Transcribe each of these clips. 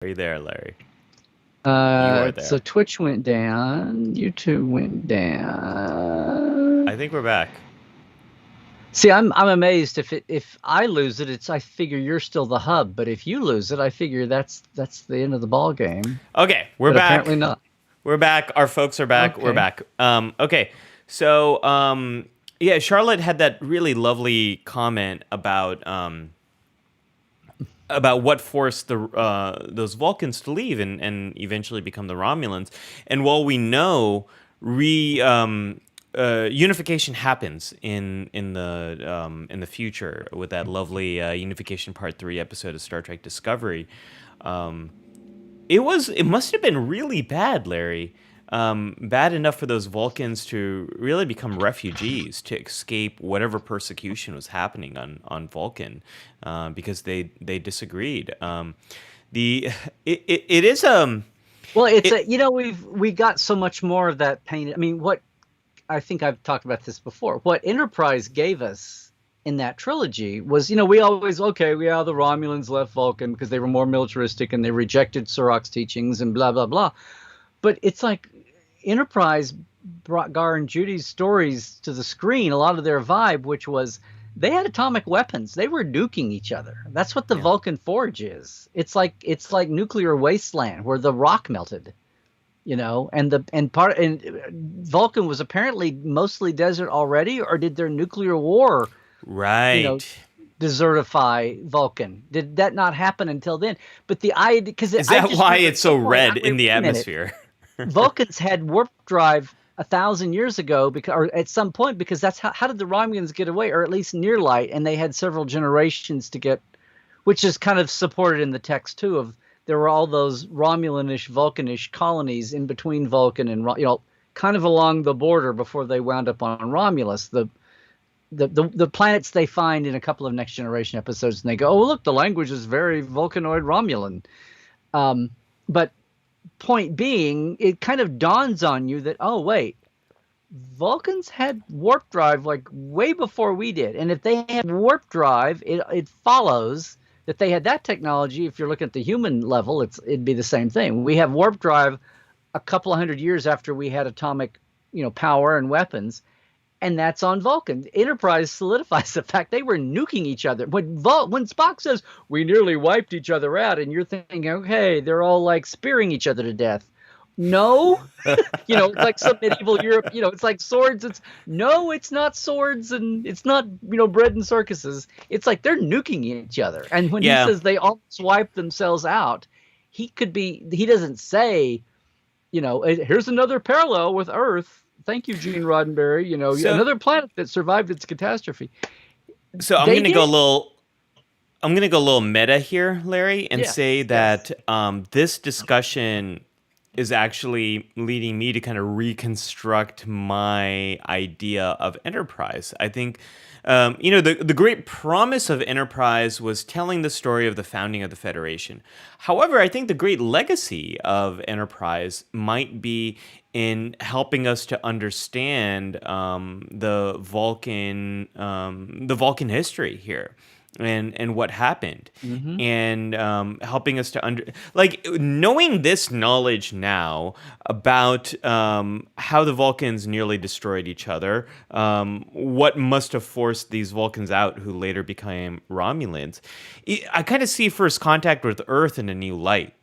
Are you there, Larry? You are So there. Twitch went down, YouTube went down. I think we're back. See, I'm amazed if I lose it, I figure you're still the hub, but if you lose it, I figure that's the end of the ball game. Okay, we're But apparently back. not. We're back. Our folks are back. We're Okay. back. Okay. So, yeah, Charlotte had that really lovely comment about what forced the those Vulcans to leave and eventually become the Romulans. And while we know unification happens in the future with that lovely Unification Part 3 episode of Star Trek Discovery, it must have been really bad, Larry. Bad enough for those Vulcans to really become refugees to escape whatever persecution was happening on Vulcan, because they disagreed. The it is Well, it's it a we got so much more of that pain. I mean, what I think I've talked about this before. What Enterprise gave us in that trilogy was, we always, okay, yeah, the Romulans left Vulcan because they were more militaristic and they rejected Surak's teachings and blah blah blah. But it's like Enterprise brought Gar and Judy's stories to the screen, a lot of their vibe, which was they had atomic weapons. They were nuking each other. That's what the yeah. Vulcan Forge is. It's like nuclear wasteland where the rock melted, and Vulcan was apparently mostly desert already, or did their nuclear war, you know, Right. desertify Vulcan? Did that not happen until then? But the idea, because Is I that just why remember at it's so some point, red in wait the a minute, atmosphere? Vulcans had warp drive 1,000 years ago, because, or at some point, because that's how did the Romulans get away, or at least near light, and they had several generations to get, which is kind of supported in the text too. Of there were all those Romulanish, Vulcanish colonies in between Vulcan and kind of along the border before they wound up on Romulus. The planets they find in a couple of Next Generation episodes, and they go, oh look, the language is very Vulcanoid Romulan. But point being, it kind of dawns on you that, oh wait, Vulcans had warp drive like way before we did. And if they had warp drive, it follows that they had that technology. If you're looking at the human level, it'd be the same thing. We have warp drive a couple of 100 years after we had atomic, power and weapons, and that's on Vulcan. Enterprise solidifies the fact they were nuking each other. When Spock says we nearly wiped each other out, and you're thinking, okay, they're all like spearing each other to death. No, it's like some medieval Europe. It's like swords. It's not swords, and it's not bread and circuses. It's like they're nuking each other. And when he Yeah. says they almost wiped themselves out, he doesn't say, here's another parallel with Earth. Thank you, Gene Roddenberry. So Another planet that survived its catastrophe. so I'm They gonna go a did. little I'm gonna go a little meta here, Larry, and Yes. say Yes. that this discussion is actually leading me to kind of reconstruct my idea of enterprise. I think, the great promise of enterprise was telling the story of the founding of the Federation. However, I think the great legacy of enterprise might be in helping us to understand the Vulcan history here and what happened, Hmm. and helping us to like knowing this knowledge now about how the Vulcans nearly destroyed each other, what must have forced these Vulcans out who later became Romulans. I kind of see First Contact with Earth in a new light.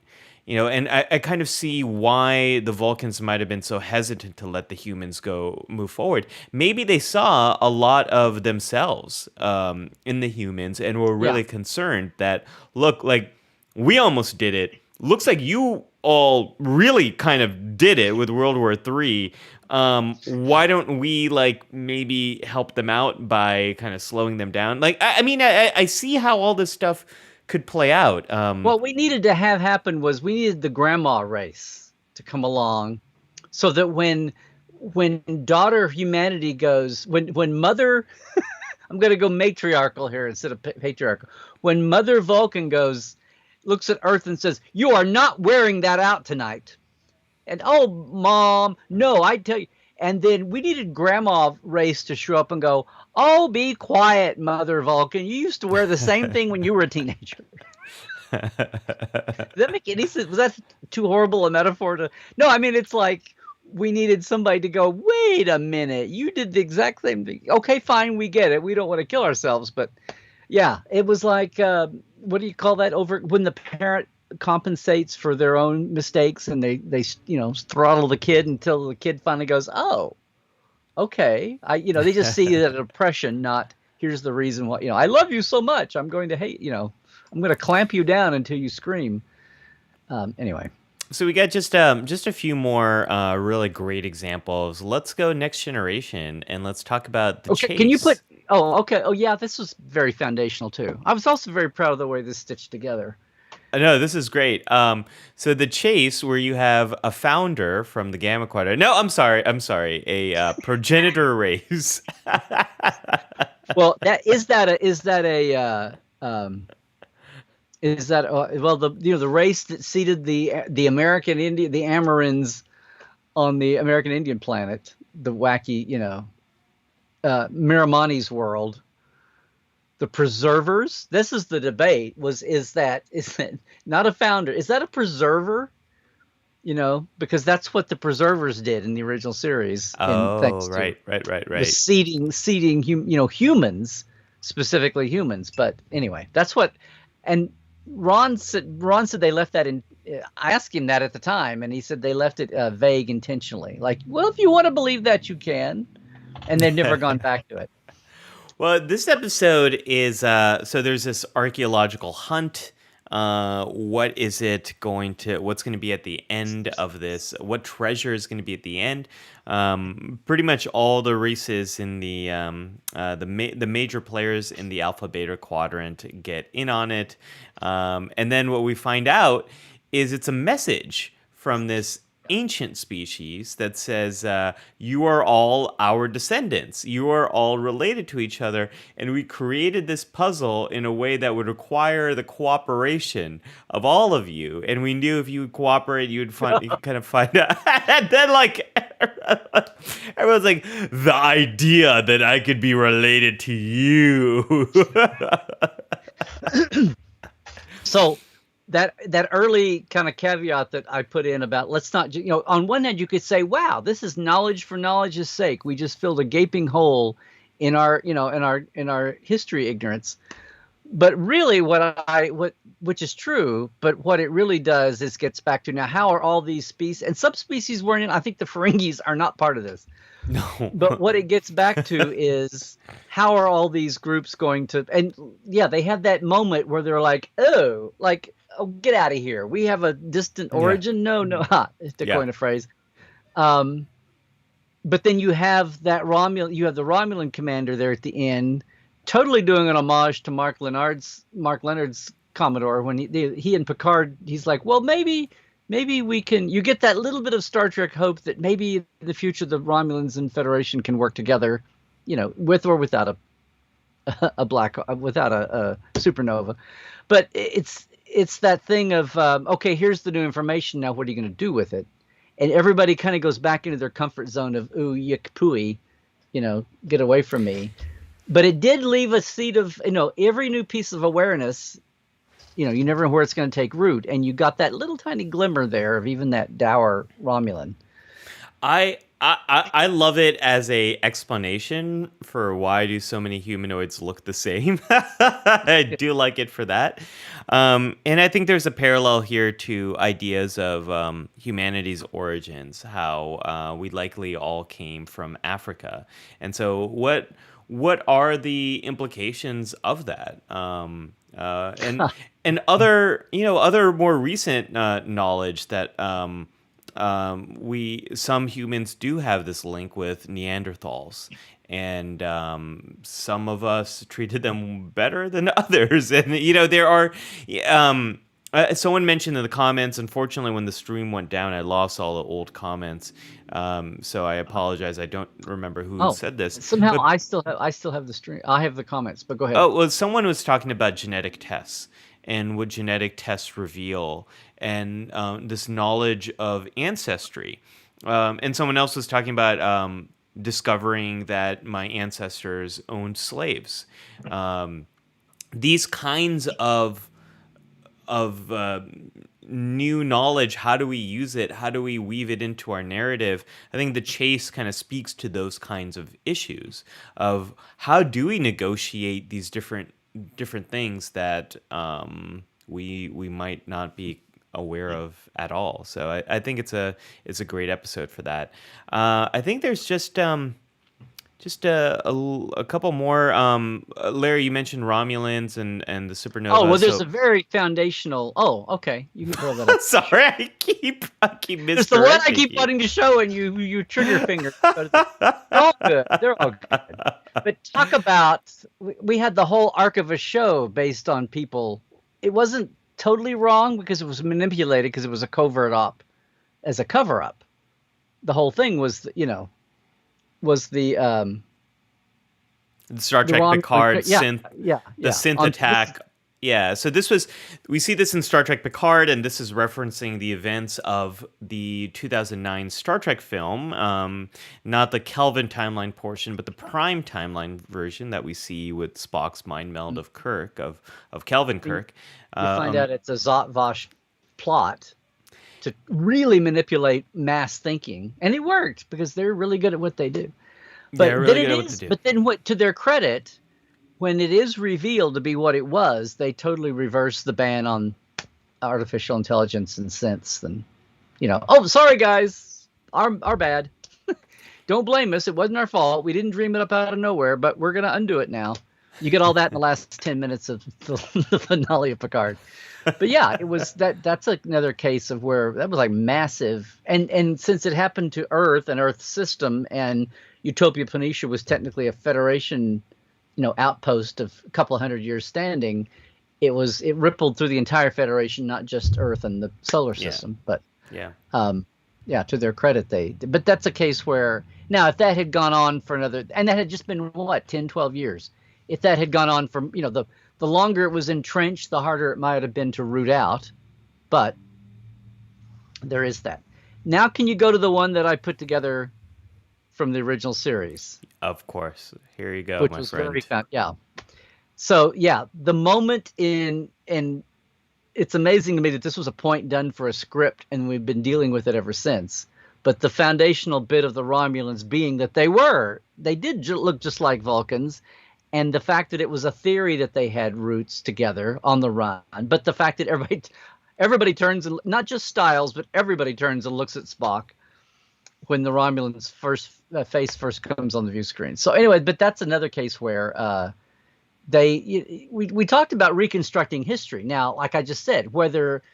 And I kind of see why the Vulcans might have been so hesitant to let the humans move forward. Maybe they saw a lot of themselves in the humans and were Yeah. really concerned that, look, like, we almost did it. Looks like you all really kind of did it with World War III. Why don't we, like, maybe help them out by kind of slowing them down? Like, I mean, I see how all this stuff could play out. What we needed to have happen was we needed the grandma race to come along, so that when daughter humanity goes, when mother, I'm going to go matriarchal here instead of patriarchal. When Mother Vulcan looks at Earth and says, "You are not wearing that out tonight," and oh, mom, no, I tell you. And then we needed Grandma Race to show up and go, "Oh, be quiet, Mother Vulcan. You used to wear the same thing when you were a teenager." Does that make any sense? Was that too horrible a metaphor to? No, I mean it's like we needed somebody to go. Wait a minute, you did the exact same thing. Okay, fine, we get it. We don't want to kill ourselves, but yeah, it was like what do you call that? Over when the parent compensates for their own mistakes and they throttle the kid until the kid finally goes, oh, okay. They just see it as an oppression, not here's the reason why. I love you so much. I'm going to hate. I'm going to clamp you down until you scream. Anyway. So we got just a few more really great examples. Let's go next generation and let's talk about the Okay. Can you put? chase. Oh, okay. Oh, yeah. This was very foundational too. I was also very proud of the way this stitched together. No, this is great. So the chase, where you have a founder from the Gamma Quadrant. No, I'm sorry, a progenitor race. Well, the race that seeded the American Indian, the Amarins on the American Indian planet, the wacky Miramani's world, the preservers. This is the debate: is that not a founder? Is that a preserver? Because that's what the preservers did in the original series. And Oh, thanks to right. the seeding humans, specifically humans. But anyway, that's what. And Ron said they left that in. I asked him that at the time, and he said they left it vague intentionally. Like, well, if you want to believe that, you can. And they've never gone back to it. Well, this episode is so there's this archaeological hunt. What's going to be at the end of this? What treasure is going to be at the end? Pretty much all the races in the major players in the Alpha Beta quadrant get in on it. And then what we find out is it's a message from this ancient species that says, you are all our descendants. You are all related to each other. And we created this puzzle in a way that would require the cooperation of all of you. And we knew if you would cooperate, you could kind of find out. And then, like, everyone's like, the idea that I could be related to you. So that early kind of caveat that I put in about let's not, on one hand you could say, wow, this is knowledge for knowledge's sake. We just filled a gaping hole in our, in our history ignorance. But really which is true, but what it really does is gets back to now, how are all these species and subspecies weren't in, I think the Ferengis are not part of this. No. But what it gets back to is how are all these groups going to, and yeah, they had that moment where they're like, oh, get out of here. We have a distant origin. No, to coin a phrase. But then you have the Romulan commander there at the end, totally doing an homage to Mark Leonard's Commodore when he and Picard, he's like, well, maybe we can, you get that little bit of Star Trek hope that maybe in the future the Romulans and Federation can work together, with or without without a supernova. But it's that thing of, okay, here's the new information. Now, what are you going to do with it? And everybody kind of goes back into their comfort zone of, ooh, yik pooey, get away from me. But it did leave a seed of, every new piece of awareness, you never know where it's going to take root. And you got that little tiny glimmer there of even that dour Romulan. I love it as a explanation for why do so many humanoids look the same. I do like it for that. And I think there's a parallel here to ideas of humanity's origins, how we likely all came from Africa. And so what are the implications of that? And other more recent knowledge that some humans do have this link with Neanderthals, and some of us treated them better than others. And there are someone mentioned in the comments, unfortunately when the stream went down I lost all the old comments, so I apologize. I don't remember who said this. Somehow but, I still have the stream. I have the comments, but go ahead. Oh, well, someone was talking about genetic tests and what genetic tests reveal, and this knowledge of ancestry. And someone else was talking about discovering that my ancestors owned slaves. These kinds of new knowledge. How do we use it? How do we weave it into our narrative? I think the chase kind of speaks to those kinds of issues of how do we negotiate these different things that we might not be aware of at all. So I think it's a great episode for that. I think there's just a couple more. Larry, you mentioned Romulans and the supernova. Oh, well, there's So a very foundational. Oh, okay. You can throw that up. sorry, I keep It's the one I misdirecting keep you. wanting to show, and you trigger your finger. But they're all good. They're all good. But talk about we had the whole arc of a show based on people. It wasn't totally wrong because it was manipulated because it was a covert op as a cover up. The whole thing was, was Star the Trek wrong. Picard Yeah, synth, yeah, the yeah. synth attack. Yeah, so we see this in Star Trek Picard, and this is referencing the events of the 2009 Star Trek film, not the Kelvin timeline portion, but the Prime timeline version that we see with Spock's mind meld of Kirk, of Kelvin Kirk. You find out it's a Zot-Vosh plot to really manipulate mass thinking, and it worked because they're really good at what they do. But They're really then good it at what is, to do. but then to their credit, when it is revealed to be what it was, they totally reverse the ban on artificial intelligence and synths. And oh, sorry guys, our bad. Don't blame us. It wasn't our fault. We didn't dream it up out of nowhere, but we're gonna undo it now. You get all that in the last 10 minutes of the finale of Picard. But yeah, it was that's another case of where that was like massive. And since it happened to Earth and Earth's system, and Utopia Planitia was technically a Federation, outpost of a couple of hundred years standing, it rippled through the entire Federation, not just Earth and the solar system. But Yeah. to their credit, but that's a case where now if that had gone on for another, and that had just been what, 10, 12 years, if that had gone on from, the longer it was entrenched, the harder it might have been to root out. But there is that. Now, can you go to the one that I put together from the original series? Of course. Here you go, Which my was friend. yeah. So yeah, the moment and it's amazing to me that this was a point done for a script, and we've been dealing with it ever since. But the foundational bit of the Romulans being that they did look just like Vulcans, and the fact that it was a theory that they had roots together on the run, but the fact that everybody turns, and not just Styles, but everybody turns and looks at Spock when the Romulans' face first comes on the view screen. So anyway, but that's another case where we talked about reconstructing history. Now, like I just said, whether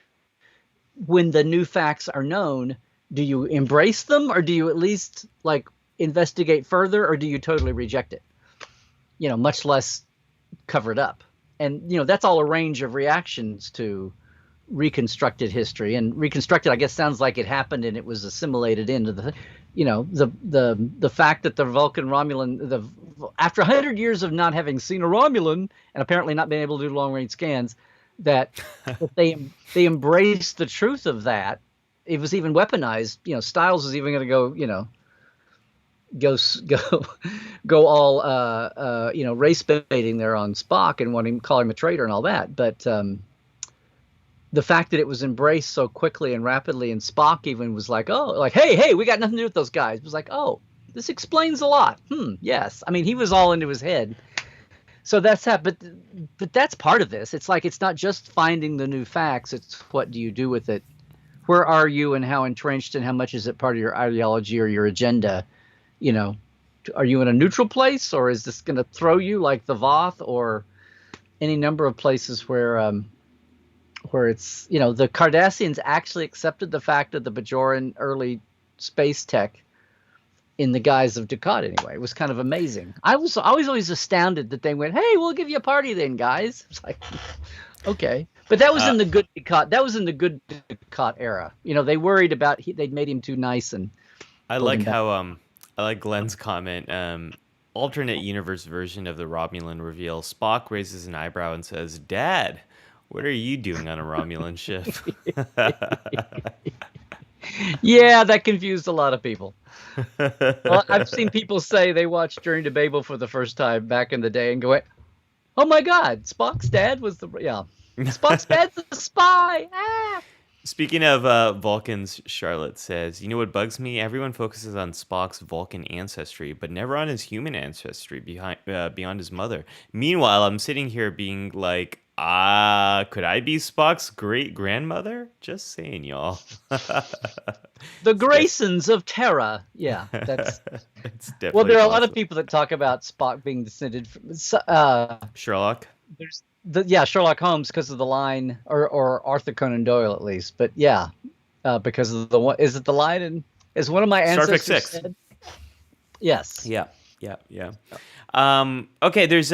when the new facts are known, do you embrace them, or do you at least investigate further, or do you totally reject it? Much less cover it up. And that's all a range of reactions to reconstructed history. And reconstructed, I guess, sounds like it happened and it was assimilated into the fact that the Vulcan Romulan, after 100 years of not having seen a Romulan and apparently not being able to do long range scans, that they embraced the truth of that. It was even weaponized. Styles was even going to go all race baiting there on Spock and call him a traitor and all that. But the fact that it was embraced so quickly and rapidly, and Spock even was like, hey, we got nothing to do with those guys. It was like, oh, this explains a lot. Yes. I mean, he was all into his head. So that's that. But that's part of this. It's like, it's not just finding the new facts. It's what do you do with it? Where are you, and how entrenched, and how much is it part of your ideology or your agenda? Are you in a neutral place, or is this going to throw you like the Voth, or any number of places where it's, the Cardassians actually accepted the fact of the Bajoran early space tech in the guise of Dukat anyway. It was kind of amazing. I was always astounded that they went, hey, we'll give you a party then, guys. It's like, okay. But that was in the good Dukat. That was in the good Dukat era. They worried about they'd made him too nice. And I like how I like Glenn's comment. Alternate universe version of the Romulan reveal. Spock raises an eyebrow and says, "Dad, what are you doing on a Romulan ship?" Yeah, that confused a lot of people. Well, I've seen people say they watched Journey to Babel for the first time back in the day and go, "Oh my God, Spock's dad was the..." Yeah. Spock's dad's a spy. Ah. Speaking of Vulcans, Charlotte says, "You know what bugs me? Everyone focuses on Spock's Vulcan ancestry, but never on his human ancestry beyond his mother. Meanwhile, I'm sitting here being like, could I be Spock's great grandmother? Just saying, y'all." The It's def- Graysons of Terra. Yeah, that's it's well. definitely There are a lot of possible. people that talk about Spock being descended from. Sherlock. There's yeah, Sherlock Holmes because of the line, or Arthur Conan Doyle at least. But yeah, because of the one, is it the line? And as one of my Star Trek ancestors 6. said, yes. Yeah, yeah, yeah. Okay, there's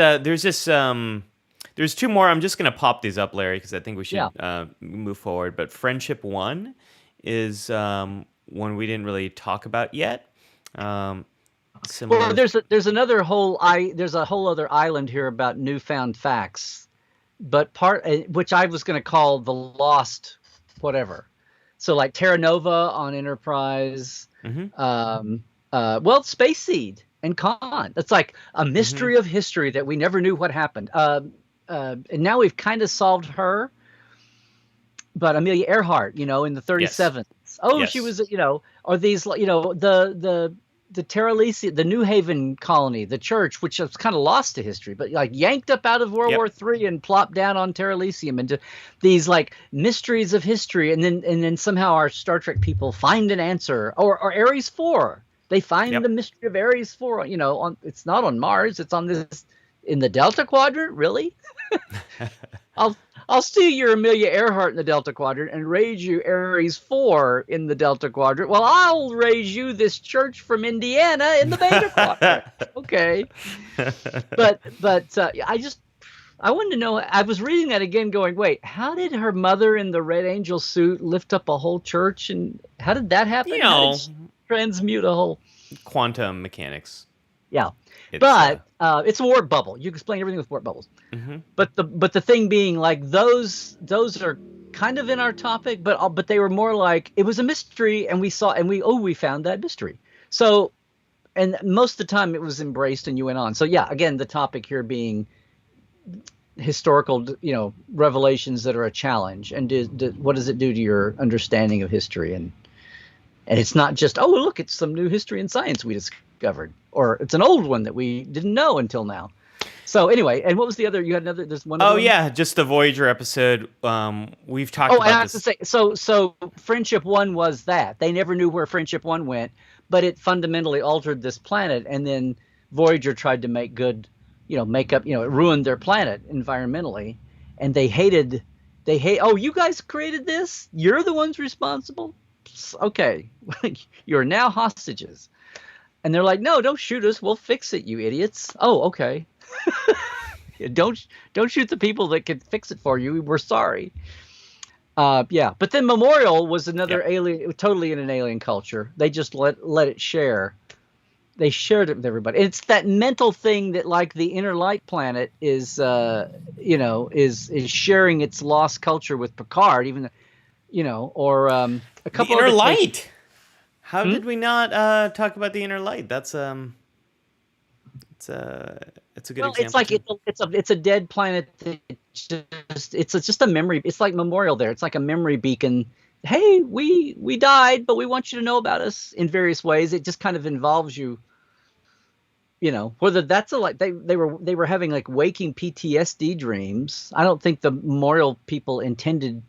two more. I'm just gonna pop these up, Larry, because I think we should Yeah. move forward. But Friendship One is one we didn't really talk about yet. Um, Well, similar. there's another whole there's a whole other island here about newfound facts, but part which I was going to call the lost whatever. So like Terra Nova on Enterprise, Hmm. well, Space Seed and Khan. It's like a Hmm. mystery of history that we never knew what happened. And now we've kind of solved her, but Amelia Earhart, in the Yes. 37th. Oh, she Yes. was, or these, the Terralisi, the New Haven colony, the church, which was kind of lost to history, but like yanked up out of World War Yep. III and plopped down on Terra Elysium into these like mysteries of history, and then somehow our Star Trek people find an answer, or Ares 4. They find the Yep. mystery of Ares 4. It's not on Mars. It's on this in the Delta Quadrant. Really? I'll I'll steal your Amelia Earhart in the Delta Quadrant and raise you Ares 4 in the Delta Quadrant. Well, I'll raise you this church from Indiana in the Beta Quadrant. Okay, but I wanted to know. I was reading that again, going, wait, how did her mother in the Red Angel suit lift up a whole church, and how did that you happen? How did know, she transmute a whole? quantum mechanics. Yeah, It's but it's a warp bubble. You can explain everything with warp bubbles. mhm. But the thing being, like, those are kind of in our topic, but they were more like it was a mystery, and we found that mystery. So, and most of the time it was embraced and you went on. So yeah, again, the topic here being historical, revelations that are a challenge, and what does it do to your understanding of history? And it's not just, oh, look, it's some new history and science we discovered, or it's an old one that we didn't know until now. So anyway, and what was the other? You had another. There's one other Oh one. yeah, just the Voyager episode. We've talked Oh, and I about have to this. say, so Friendship One was that they never knew where Friendship One went, but it fundamentally altered this planet, and then Voyager tried to make good, make up, it ruined their planet environmentally, and they hate. Oh, you guys created this. You're the ones responsible. Okay, you're now hostages, and they're like, no, don't shoot us. We'll fix it, you idiots. Oh, okay. Don't shoot the people that could fix it for you. We're sorry. Yeah, but then Memorial was another Yep. alien, totally in an alien culture. They just let it share. They shared it with everybody. It's that mental thing that, like, the Inner Light planet is, is sharing its lost culture with Picard, even, or a The couple inner other cases. light. How Hmm? did we not talk about the inner light? It's it's a good Well, it's example like too. it's a dead planet that just a memory. It's like Memorial there. It's like a memory beacon. Hey, we died, but we want you to know about us in various ways. It just kind of involves you, whether that's like they were having like waking PTSD dreams. I don't think the Memorial people intended.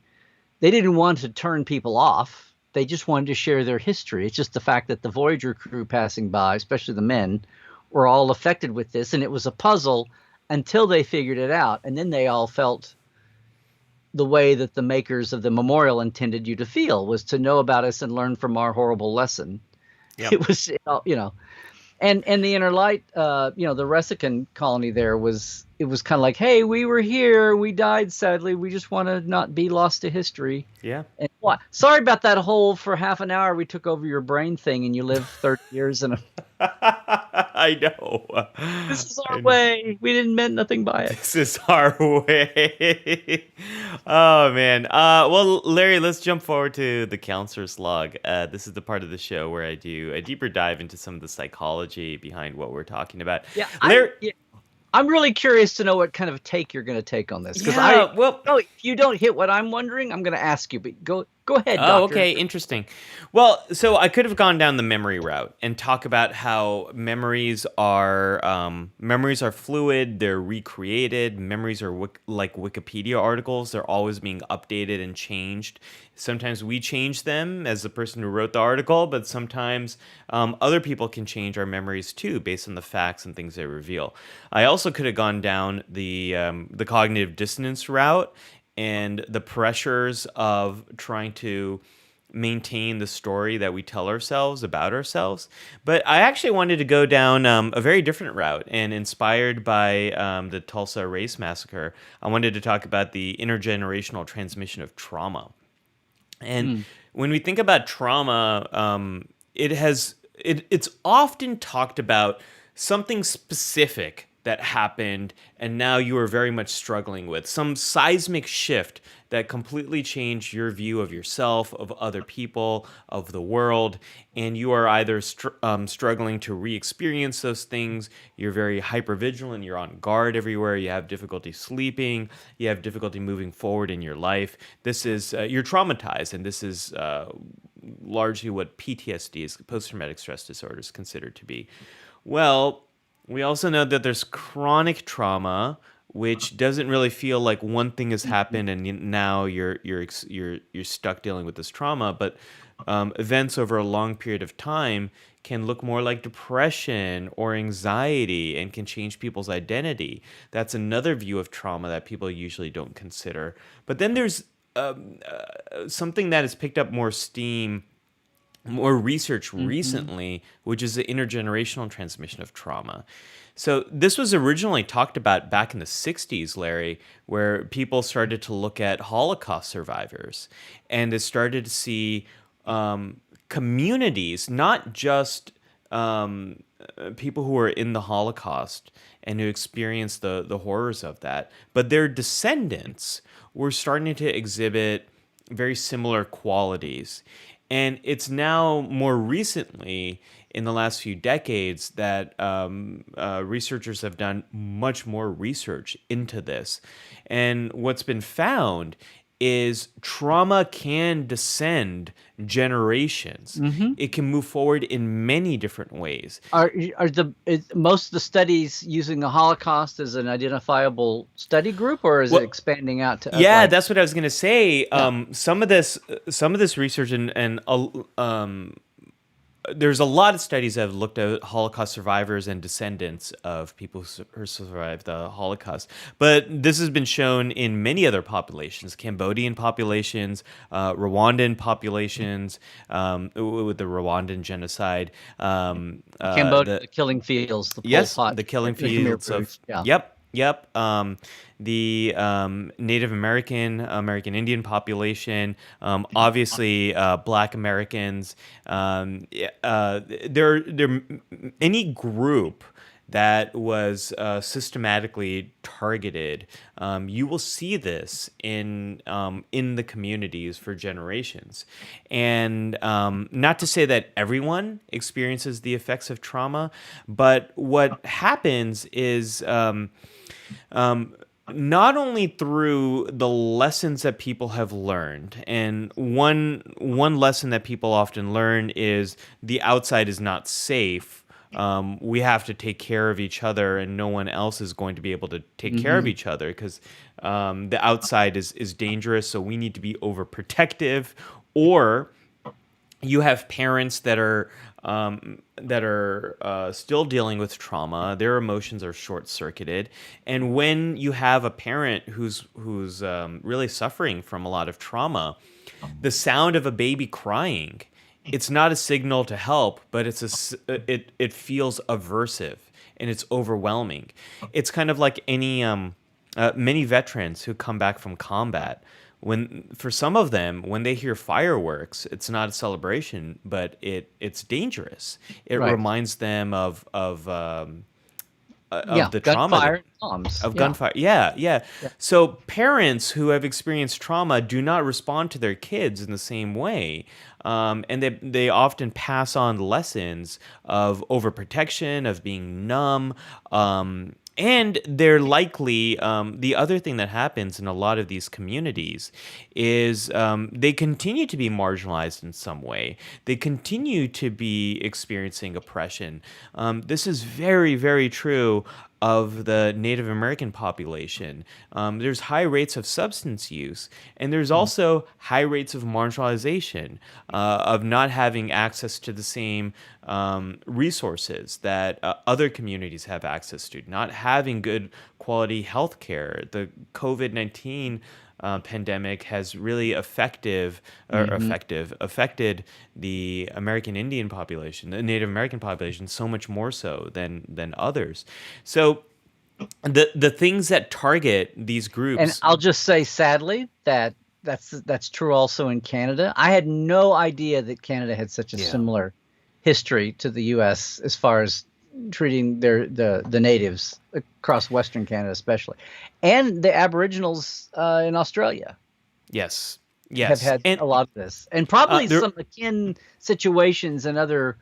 They didn't want to turn people off. They just wanted to share their history. It's just the fact that the Voyager crew passing by, especially the men, were all affected with this, and it was a puzzle until they figured it out, and then they all felt the way that the makers of the memorial intended you to feel, was to know about us and learn from our horrible lesson. Yep. It was, and the Inner Light, the Resican colony there was, it was kind of like, hey, we were here, we died sadly, we just want to not be lost to history. Yeah. And what? Sorry about that whole for half an hour we took over your brain thing, and you live 30 years in a. I know. This is our I know. way. We didn't meant nothing by it. This is our way. Oh man. Well, Larry, let's jump forward to the counselor's log. This is the part of the show where I do a deeper dive into some of the psychology behind what we're talking about. Yeah, Larry, yeah. I'm really curious to know what kind of take you're going to take on this because Yeah, well, no, if you don't hit what I'm wondering, I'm going to ask you. But go ahead, oh, doctor. okay, interesting. Well, so I could have gone down the memory route and talk about how memories are fluid, they're recreated. Memories are like Wikipedia articles; they're always being updated and changed. Sometimes we change them as the person who wrote the article, but sometimes other people can change our memories too, based on the facts and things they reveal. I also could have gone down the cognitive dissonance route and the pressures of trying to maintain the story that we tell ourselves about ourselves. But I actually wanted to go down a very different route, and inspired by the Tulsa Race Massacre, I wanted to talk about the intergenerational transmission of trauma. And Mm. when we think about trauma, it's often talked about something specific that happened and now you are very much struggling with some seismic shift that completely changed your view of yourself, of other people, of the world, and you are either struggling to re-experience those things. You're very hyper vigilant. You're on guard everywhere. You have difficulty sleeping. You have difficulty moving forward in your life. This is you're traumatized, and this is largely what PTSD is, post-traumatic stress disorder, is considered to be. Well, we also know that there's chronic trauma, which doesn't really feel like one thing has happened and now you're stuck dealing with this trauma. But events over a long period of time can look more like depression or anxiety and can change people's identity. That's another view of trauma that people usually don't consider. But then there's something that has picked up more steam, more research Hmm. recently, which is the intergenerational transmission of trauma. So this was originally talked about back in the 60s, Larry, where people started to look at Holocaust survivors and they started to see communities, not just people who were in the Holocaust and who experienced the horrors of that, but their descendants were starting to exhibit very similar qualities. And it's now more recently, in the last few decades, that researchers have done much more research into this. And what's been found is trauma can descend generations. Hmm. It can move forward in many different ways. Is most of the studies using the Holocaust as an identifiable study group, or is it Well, expanding out to yeah, like, that's what I was gonna say. yeah? Some of this research there's a lot of studies that have looked at Holocaust survivors and descendants of people who survived the Holocaust. But this has been shown in many other populations: Cambodian populations, Rwandan populations, with the Rwandan genocide. Cambodia, The the killing fields, the Pol Yes, Pot, the killing the Khmer fields of Rouge. Yeah. yep, yep. The Native American, American Indian population, obviously Black Americans. There, any group that was systematically targeted. You will see this in the communities for generations, and not to say that everyone experiences the effects of trauma, but what happens is. Not only through the lessons that people have learned, and one lesson that people often learn is the outside is not safe. We have to take care of each other, and no one else is going to be able to take care of Hmm. each other because the outside is dangerous. So we need to be overprotective, or you have parents that are still dealing with trauma. Their emotions are short circuited, and when you have a parent who's really suffering from a lot of trauma, the sound of a baby crying, it's not a signal to help, but it feels aversive and it's overwhelming. It's kind of like many veterans who come back from combat. When for some of them, when they hear fireworks, it's not a celebration, but it's dangerous. It Right. reminds them Yeah. of the trauma Gunfire, bombs. of Yeah. gunfire. Yeah, yeah. Yeah. So parents who have experienced trauma do not respond to their kids in the same way, and they often pass on lessons of overprotection, of being numb, And they're likely, the other thing that happens in a lot of these communities is they continue to be marginalized in some way. They continue to be experiencing oppression. This is very, very true of the Native American population. There's high rates of substance use, and there's also high rates of marginalization, of not having access to the same resources that other communities have access to, not having good quality health care. The COVID-19 pandemic has really Hmm. affected the American Indian population, the Native American population, so much more so than others. So the things that target these And groups, I'll just say, sadly, that that's true also in Canada. I had no idea that Canada had such a yeah, similar history to the U.S. as far as treating the natives across Western Canada, especially, and the Aboriginals in Australia yes, have yes, had and a lot of this, and probably there, some akin situations and other,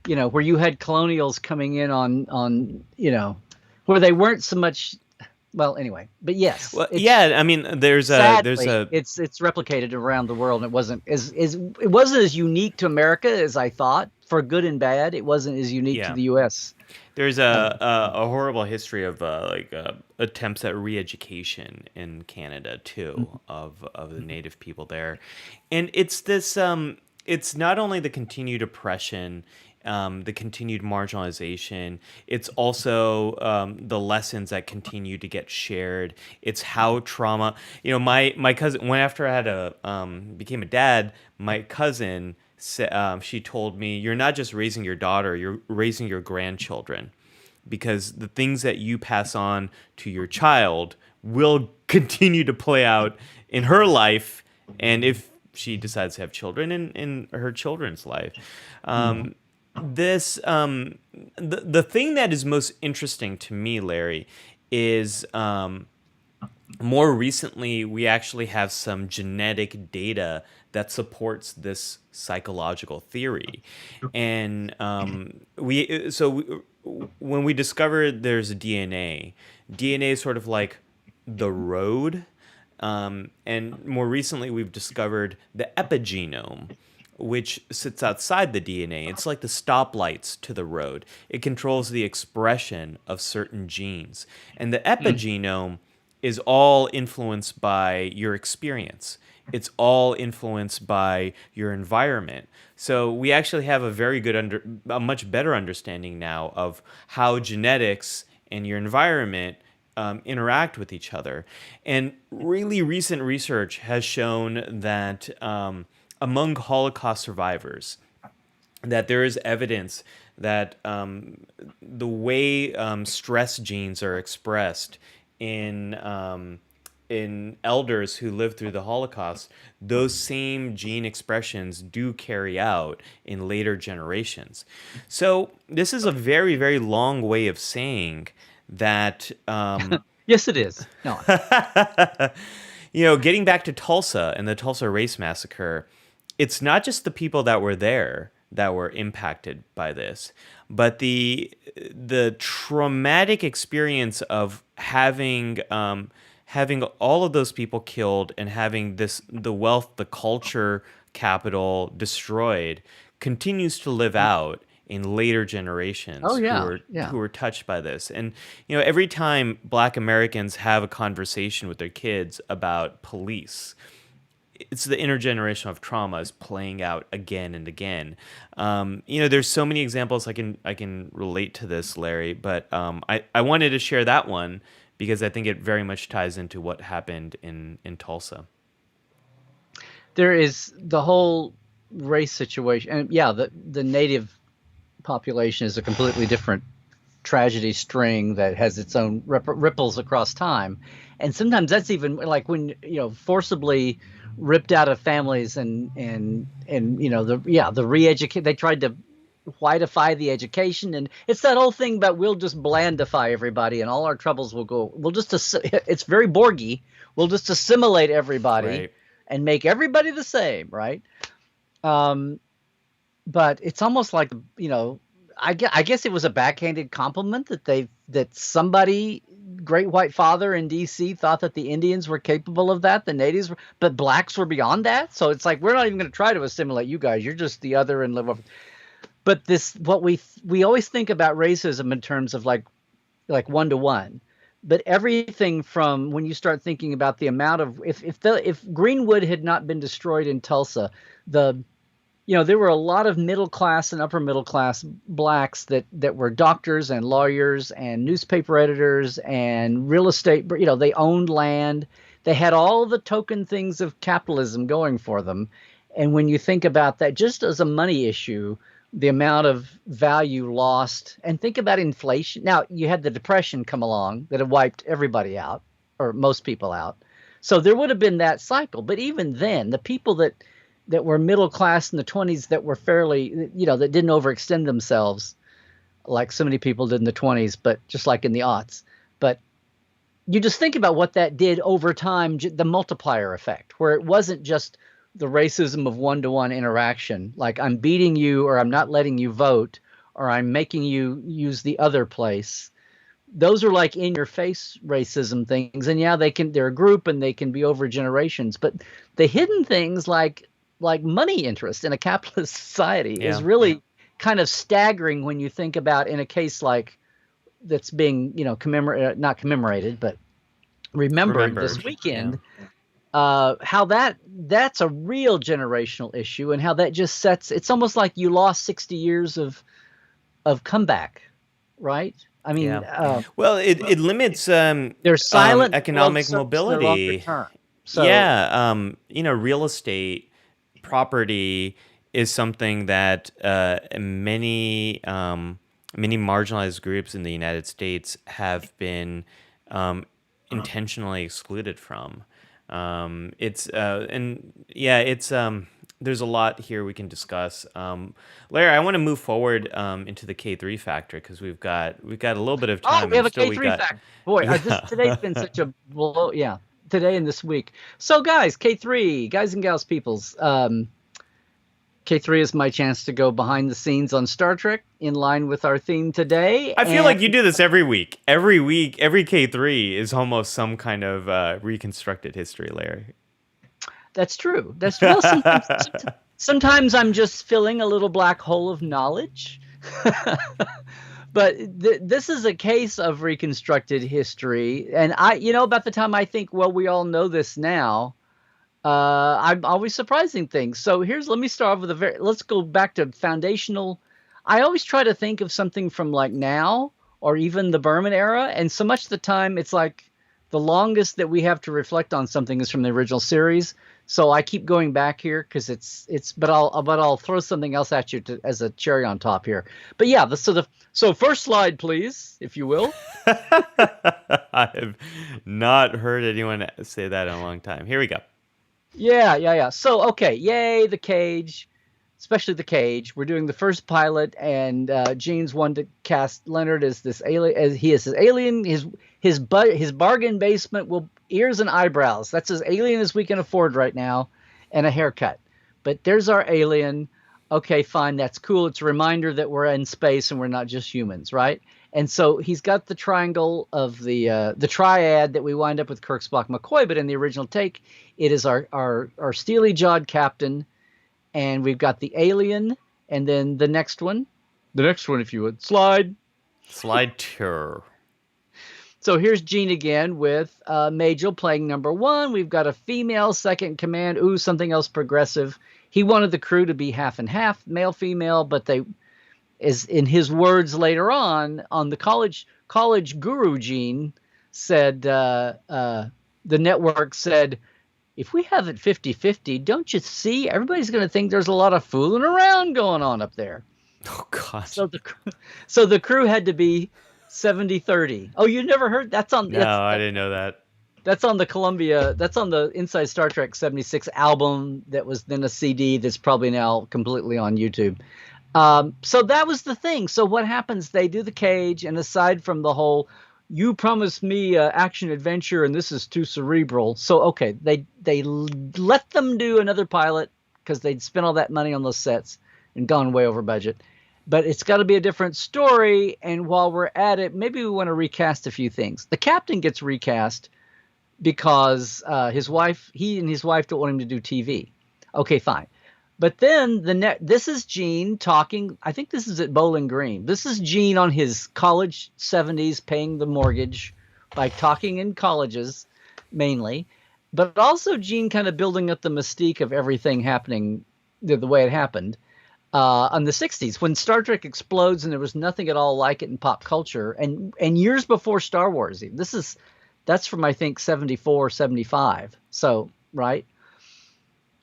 where you had colonials coming in on, where they weren't so much. Well, anyway, but yes, well, it's yeah, I mean, there's sadly a it's replicated around the world, and it wasn't as unique to America as I thought, for good and bad. It wasn't as unique to yeah. the U.S. There's Uh, a horrible history of attempts at re-education in Canada too, of the native people there, and it's this. It's not only the continued oppression, the continued marginalization. It's also the lessons that continue to get shared. It's how trauma. My cousin, when after I had became a dad, my cousin, she told me, "You're not just raising your daughter; you're raising your grandchildren, because the things that you pass on to your child will continue to play out in her life, and if she decides to have children, in her children's life." Um, this the thing that is most interesting to me, Larry, is more recently, we actually have some genetic data that supports this psychological theory, and when we discovered there's DNA is sort of like the road, and more recently we've discovered the epigenome, which sits outside the DNA. It's like the stoplights to the road. It controls the expression of certain genes, and the epigenome is all influenced by your experience. It's all influenced by your environment. So we actually have a much better understanding now of how genetics and your environment interact with each other. And really recent research has shown that among Holocaust survivors, that there is evidence that the way stress genes are expressed in in elders who lived through the Holocaust, those same gene expressions do carry out in later generations. So this is a very, very long way of saying that yes, it is. No, getting back to Tulsa and the Tulsa Race Massacre, it's not just the people that were there that were impacted by this, but the traumatic experience of having all of those people killed and having the wealth, the culture capital destroyed continues to live out in later oh generations yeah, yeah. who are touched by this. And every time Black Americans have a conversation with their kids about police, it's the intergenerational trauma is playing out again and again. There's so many examples I can relate to this, Larry, but I wanted to share that one because I think it very much ties into what happened in Tulsa. There is the whole race situation, and yeah, the native population is a completely different tragedy string that has its own ripples across time, and sometimes that's even like when forcibly ripped out of families, and the re-educate, they tried to whiteify the education, and it's that whole thing about we'll just blandify everybody and all our troubles will go, we'll just it's very Borgy, we'll just assimilate everybody Right. and make everybody the same, right? um but it's almost like, I guess it was a backhanded compliment that somebody, Great White Father in D.C. thought that the Indians were capable of that, the natives were, but blacks were beyond that. So it's like we're not even going to try to assimilate you guys. You're just the other and live over. But this, what we always think about racism in terms of like one to one. But everything from when you start thinking about the amount of if Greenwood had not been destroyed in Tulsa, the there were a lot of middle class and upper middle class blacks that were doctors and lawyers and newspaper editors and real estate. They owned land. They had all the token things of capitalism going for them. And when you think about that, just as a money issue, the amount of value lost, and think about inflation. Now, you had the Depression come along that had wiped everybody out, or most people out. So there would have been that cycle. But even then, the people that were middle class in the 20s that were fairly, that didn't overextend themselves like so many people did in the 20s, but just like in the aughts. But you just think about what that did over time, the multiplier effect, where it wasn't just the racism of one-to-one interaction, like I'm beating you or I'm not letting you vote or I'm making you use the other place. Those are like in your face racism things. And yeah, they're a group and they can be over generations, but the hidden things like money interest in a capitalist society is really kind of staggering when you think about in a case like that's being, not commemorated, but remembered this weekend. Yeah. How that's a real generational issue, and how that just sets. It's almost like you lost 60 years of comeback, right? I mean, well, it limits there's silent economic mobility. So, real estate property is something that many marginalized groups in the United States have been intentionally excluded from. There's a lot here we can discuss. Larry, I want to move forward into the K3 factor because we've got a little bit of time. Oh, we have a K3 factor. Boy, today's been such a blow. Yeah, today and this week. So, guys, K3, guys and gals, peoples. K3 is my chance to go behind the scenes on Star Trek in line with our theme today. I feel like you do this every week. Every week, every K3 is almost some kind of reconstructed history, Larry. That's true. Well, sometimes I'm just filling a little black hole of knowledge. But this is a case of reconstructed history. And about the time I think, well, we all know this now, I'm always surprising things. So let me start off with let's go back to foundational. I always try to think of something from like now or even the Berman era. And so much of the time it's like the longest that we have to reflect on something is from the original series. So I keep going back here because but I'll throw something else at you as a cherry on top here. But yeah, so first slide, please, if you will. I have not heard anyone say that in a long time. Here we go. Yeah. So, okay, yay, the cage, especially the cage. We're doing the first pilot, and Gene's wanted to cast Leonard as this alien. As he is his alien. His bargain basement ears and eyebrows. That's as alien as we can afford right now, and a haircut. But there's our alien. Okay, fine, that's cool. It's a reminder that we're in space and we're not just humans, right? And so he's got the triangle of the triad that we wind up with Kirk, Spock, McCoy. But in the original take, it is our steely-jawed captain, and we've got the alien, and then the next one, if you would, slide tour. So here's Gene again with Majel playing number 1. We've got a female second in command. Ooh, something else progressive. He wanted the crew to be half and half, male, female, but is in his words later on the college guru Gene said, the network said, if we have it 50-50, don't you see everybody's going to think there's a lot of fooling around going on up there. Oh gosh. So the crew had to be 70-30. Oh, you never heard that's on? No, I didn't know that. That's on the Columbia. That's on the Inside Star Trek 76 album that was then a CD that's probably now completely on YouTube. So that was the thing. So what happens? They do the cage, and aside from the whole, you promised me action adventure, and this is too cerebral. So okay, they let them do another pilot because they'd spent all that money on those sets and gone way over budget. but it's got to be a different story. And while we're at it, maybe we want to recast a few things. The captain gets recast because his wife, he and his wife don't want him to do TV. Okay, fine. But then this is Gene talking. I think this is at Bowling Green. This is Gene on his college 70s paying the mortgage by talking in colleges mainly, but also Gene kind of building up the mystique of everything happening the way it happened in the 60s when Star Trek explodes and there was nothing at all like it in pop culture and years before Star Wars. That's from I think 74, 75. So, right?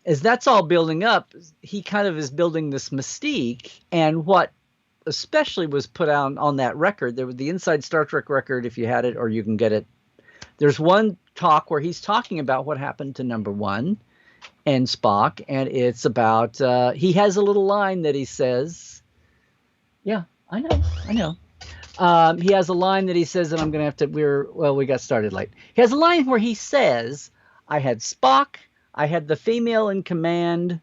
As that's all building up, he kind of is building this mystique. And what especially was put out on that record, there was the Inside Star Trek record, if you had it, or you can get it. There's one talk where he's talking about what happened to number one and Spock. And it's about, he has a little line that he says, yeah, I know. He has a line that he says, and I'm going to have to, we got started late. He has a line where he says, I had Spock, I had the female in command.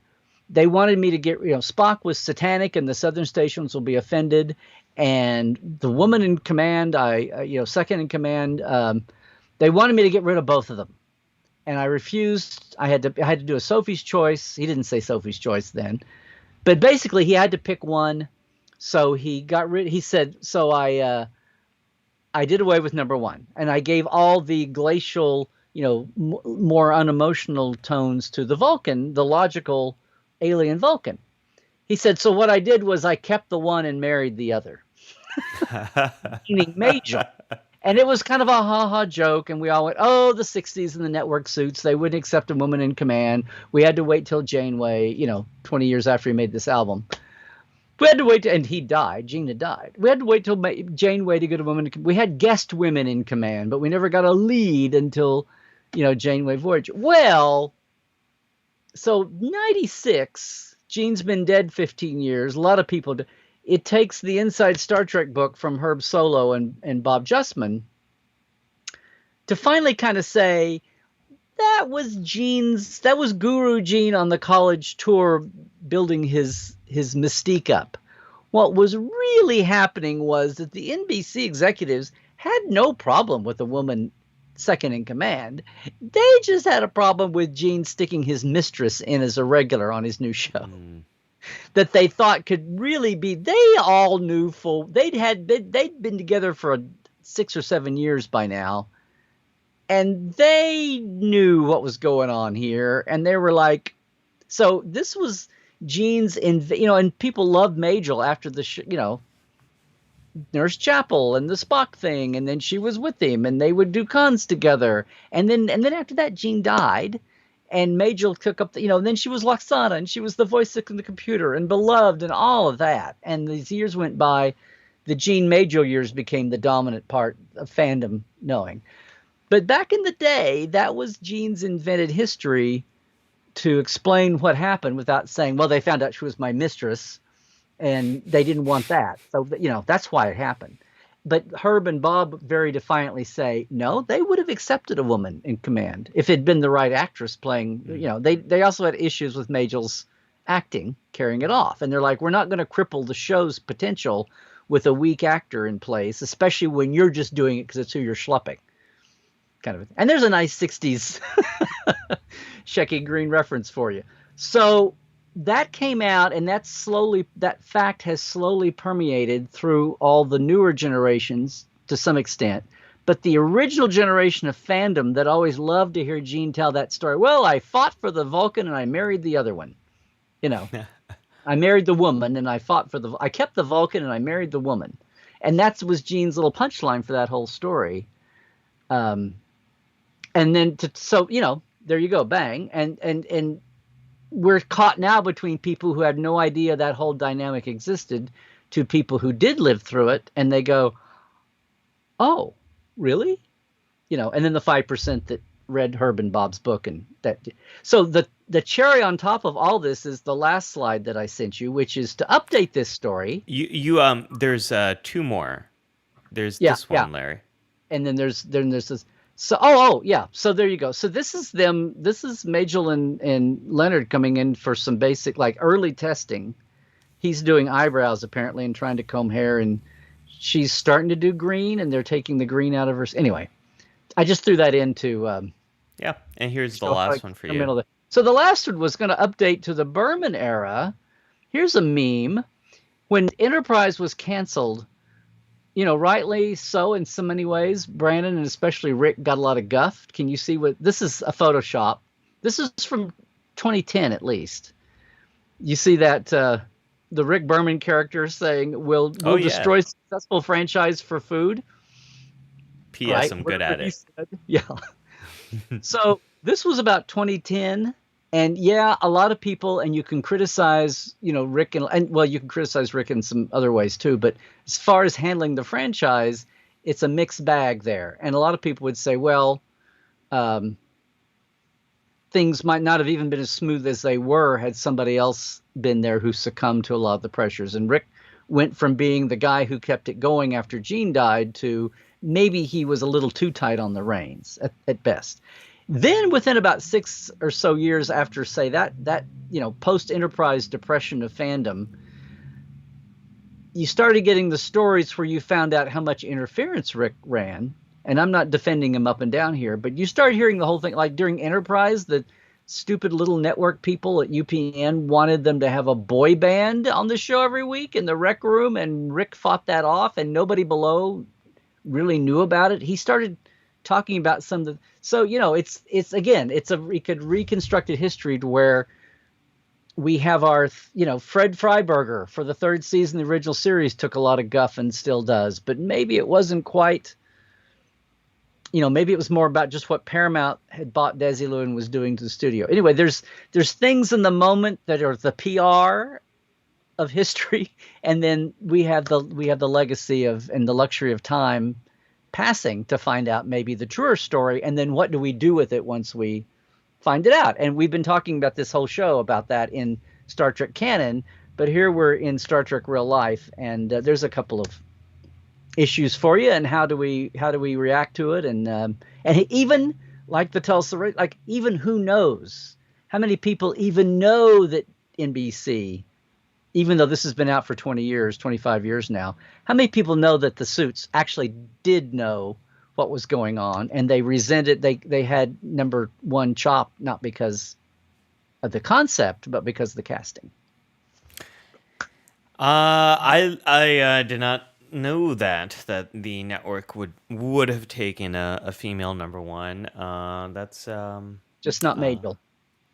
They wanted me to get, Spock was satanic and the Southern stations will be offended. And the woman in command, second in command, they wanted me to get rid of both of them. And I refused. I had to do a Sophie's choice. He didn't say Sophie's choice then. But basically he had to pick one. So he said, so I did away with number one. And I gave all the glacial, more unemotional tones to the Vulcan, the logical alien Vulcan. He said, so what I did was I kept the one and married the other, meaning Major. And it was kind of a ha-ha joke, and we all went, oh, the 60s and the network suits, they wouldn't accept a woman in command. We had to wait till Janeway, 20 years after he made this album. We had to wait, and he died. Gene had died. We had to wait till Janeway to get a woman. We had guest women in command, but we never got a lead until, Janeway Voyager. Well, so 96, Gene's been dead 15 years. A lot of people. It takes the Inside Star Trek book from Herb Solow and Bob Justman to finally kind of say that was Guru Gene on the college tour building his mystique up. What was really happening was that the NBC executives had no problem with a woman second in command. They just had a problem with Gene sticking his mistress in as a regular on his new show. That they thought could really be. They all knew they'd been together for 6 or 7 years by now, and they knew what was going on here, and they were like, so this was Gene's, and people loved Majel after the Nurse Chapel and the Spock thing, and then she was with him, and they would do cons together, and then after that, Gene died. And Majel took up and then she was Loxana, and she was the voice in the computer, and beloved, and all of that. And these years went by. The Gene Majel years became the dominant part of fandom knowing. But back in the day, that was Gene's invented history to explain what happened without saying, well, they found out she was my mistress, and they didn't want that. So, that's why it happened. But Herb and Bob very defiantly say, no, they would have accepted a woman in command if it had been the right actress playing. They also had issues with Majel's acting, carrying it off. And they're like, we're not going to cripple the show's potential with a weak actor in place, especially when you're just doing it because it's who you're schlepping. Kind of. And there's a nice 60s Shecky Green reference for you. So that came out, and that fact has slowly permeated through all the newer generations to some extent. But the original generation of fandom that always loved to hear Gene tell that story, well, I fought for the Vulcan and I married the other one. I married the woman and I kept the Vulcan and I married the woman. And that was Gene's little punchline for that whole story. And then, there you go, bang. And we're caught now between people who had no idea that whole dynamic existed to people who did live through it. And they go, oh, really? And then the 5% that read Herb and Bob's book. And that. So the cherry on top of all this is the last slide that I sent you, which is to update this story. There's 2 more. There's this one, Larry. And then there's this. So, yeah. So there you go. So this is them. This is Majel and Leonard coming in for some basic, like early testing he's doing eyebrows apparently and trying to comb hair, and she's starting to do green, and they're taking the green out of her. Anyway, I just threw that in to Yeah, and here's the show how last one for you. experimental. So the last one was going to update to the Berman era. Here's a meme. When Enterprise was canceled, rightly so in so many ways, Brandon and especially Rick got a lot of guff. Can you see what this is? A Photoshop. This is from 2010 at least. You see that the Rick Berman character saying, Oh "We'll yeah. destroy successful franchise for food." P.S. Right? I'm good Whatever at he it. said. Yeah. So this was about 2010, and yeah, a lot of people, and you can criticize, Rick and well, you can criticize Rick in some other ways too. But as far as handling the franchise, it's a mixed bag there, and a lot of people would say, well, um, things might not have even been as smooth as they were had somebody else been there who succumbed to a lot of the pressures. And Rick went from being the guy who kept it going after Gene died to maybe he was a little too tight on the reins at best. Then within about 6 or so years after, say that post Enterprise depression of fandom, you started getting the stories where you found out how much interference Rick ran. And I'm not defending him up and down here, but you start hearing the whole thing. Like during Enterprise, the stupid little network people at UPN wanted them to have a boy band on the show every week in the rec room, and Rick fought that off, and nobody below really knew about it. He started talking about some of the. So it's again, it's a reconstructed history to where we have our, Fred Freiberger for the third season of the original series took a lot of guff and still does, but maybe it wasn't quite. Maybe it was more about just what Paramount had bought Desilu and was doing to the studio. Anyway, there's things in the moment that are the PR of history, and then we have the legacy of and the luxury of time passing to find out maybe the truer story, and then what do we do with it once we find it out? And we've been talking about this whole show about that in Star Trek canon, but here we're in Star Trek real life, and there's a couple of issues for you, and how do we react to it, and even like the Tulsa, like even who knows how many people even know that NBC, even though this has been out for 20 years, 25 years now, how many people know that the suits actually did know what was going on, and they resented, they had number one chop, not because of the concept, but because of the casting. I did not know that the network would have taken a female number one. That's Just not Majel.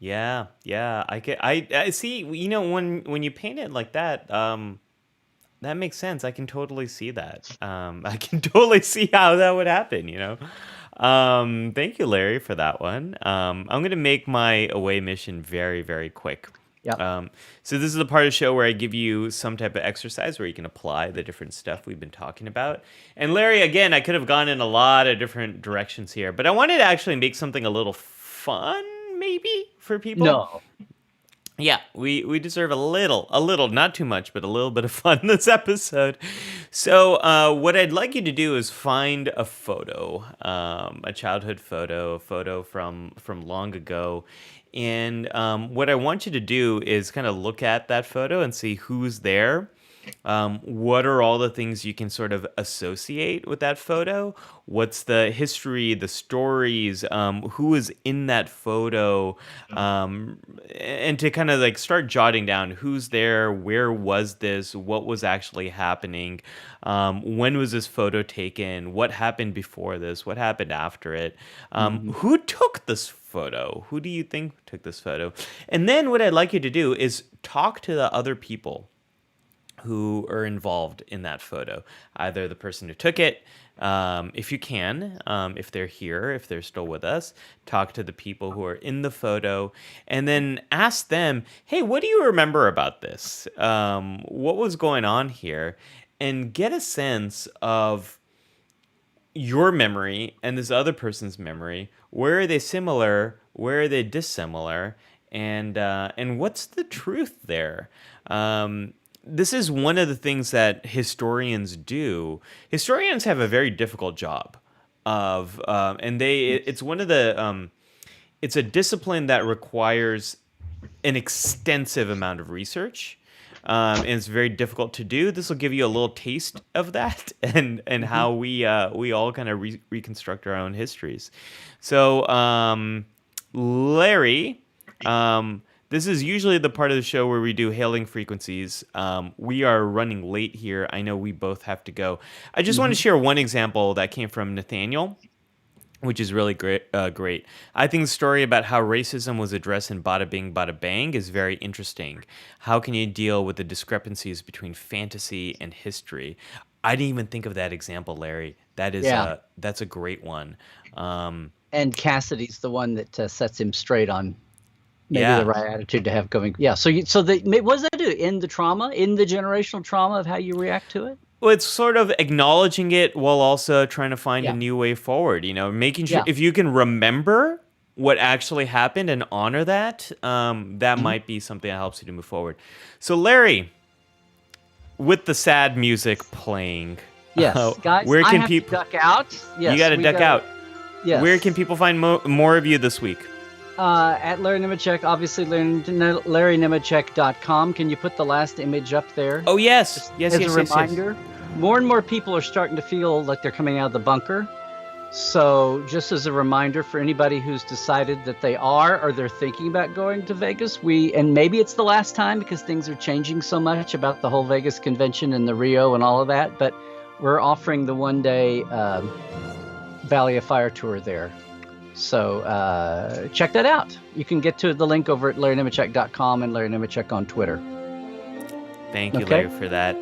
yeah, yeah. I see. When you paint it like that, that makes sense. I can totally see that. I can totally see how that would happen. Thank you, Larry, for that one. I'm gonna make my away mission very, very quick. Yeah. So this is the part of the show where I give you some type of exercise where you can apply the different stuff we've been talking about. And Larry, again, I could have gone in a lot of different directions here, but I wanted to actually make something a little fun, maybe, for people. No. Yeah, we deserve a little, not too much, but a little bit of fun this episode. So what I'd like you to do is find a photo, a childhood photo, a photo from long ago. And what I want you to do is kind of look at that photo and see who's there. What are all the things you can sort of associate with that photo? What's the history, the stories, who is in that photo? And to kind of like start jotting down who's there, where was this, what was actually happening, when was this photo taken, what happened before this, what happened after it, who took this photo, who do you think took this photo? And then what I'd like you to do is talk to the other people who are involved in that photo, either the person who took it, if you can, if they're here, if they're still with us, talk to the people who are in the photo, and then ask them, hey, what do you remember about this? What was going on here? And get a sense of your memory and this other person's memory. Where are they similar? Where are they dissimilar? And what's the truth there? This is one of the things that historians do. Historians have a very difficult job of, it's one of the, it's a discipline that requires an extensive amount of research. and it's very difficult to do. This will give you a little taste of that, and how we all kind of reconstruct our own histories. So, Larry, this is usually the part of the show where we do hailing frequencies. We are running late here. I know we both have to go. I just want to share one example that came from Nathaniel, which is really great. Great. I think the story about how racism was addressed in Bada Bing, Bada Bang is very interesting. How can you deal with the discrepancies between fantasy and history? I didn't even think of that example, Larry. That is that's a great one. And Cassidy's the one that sets him straight on maybe Yeah. the right attitude to have going. Yeah. So what does that do? End the trauma, in the generational trauma of how you react to it? Well, it's sort of acknowledging it while also trying to find a Yeah. new way forward. Making sure Yeah. if you can remember what actually happened and honor that, that might be something that helps you to move forward. So, Larry, with the sad music playing, Yes, guys. where I can have people? to duck out. Yes, You got to we duck out. Yes. Where can people find more of you this week? At Larry Nemechek, obviously LarryNemechek.com. Can you put the last image up there? Oh yes, yes, as yes, a yes, reminder. More and more people are starting to feel like they're coming out of the bunker. So just as a reminder for anybody who's decided that they are or they're thinking about going to Vegas, and maybe it's the last time because things are changing so much about the whole Vegas convention and the Rio and all of that, but we're offering the one-day Valley of Fire tour there. So check that out. You can get to the link over at LarryNemechek.com and Larry Nemechek on Twitter. Thank you, Okay. Larry, for that.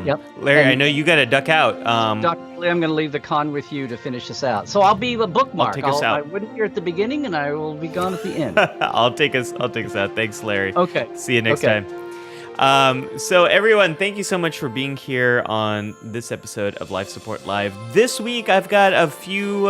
Yep. Larry, I And- know you got to duck out. Dr. Lee, I'm going to leave the con with you to finish this out. So I'll be a bookmark. take us out. I wouldn't be here at the beginning, and I will be gone at the end. I'll take us out. Thanks, Larry. Okay. See you next Okay. time. So everyone, thank you so much for being here on this episode of Life Support Live. This week, I've got a few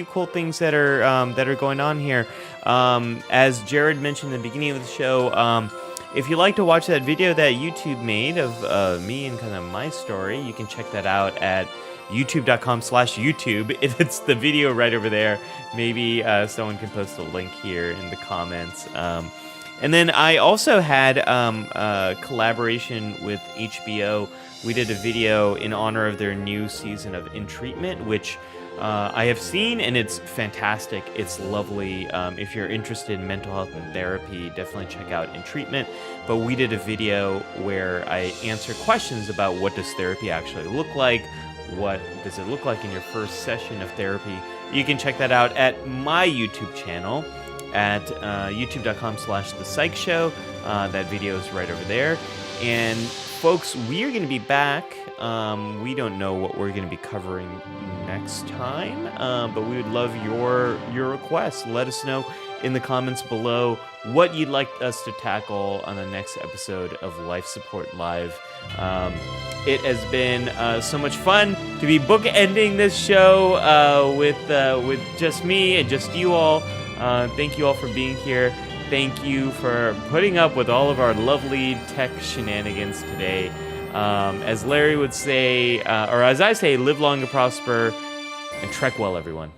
cool things that are going on here. As Jared mentioned in the beginning of the show, if you like to watch that video that YouTube made of me and kind of my story, you can check that out at youtube.com/YouTube. It's the video right over there. Maybe someone can post a link here in the comments. And then I also had a collaboration with HBO. We did a video in honor of their new season of In Treatment, which I have seen, and it's fantastic. It's lovely. If you're interested in mental health and therapy, definitely check out In Treatment. But we did a video where I answer questions about what does therapy actually look like? What does it look like in your first session of therapy? You can check that out at my YouTube channel at youtube.com/The Psych Show. That video is right over there. And folks, we are going to be back. We don't know what we're going to be covering next time, but we would love your requests. Let us know in the comments below what you'd like us to tackle on the next episode of Life Support Live. It has been so much fun to be bookending this show with just me and just you all. Thank you all for being here. Thank you for putting up with all of our lovely tech shenanigans today. As Larry would say, or as I say, live long and prosper, and trek well, everyone.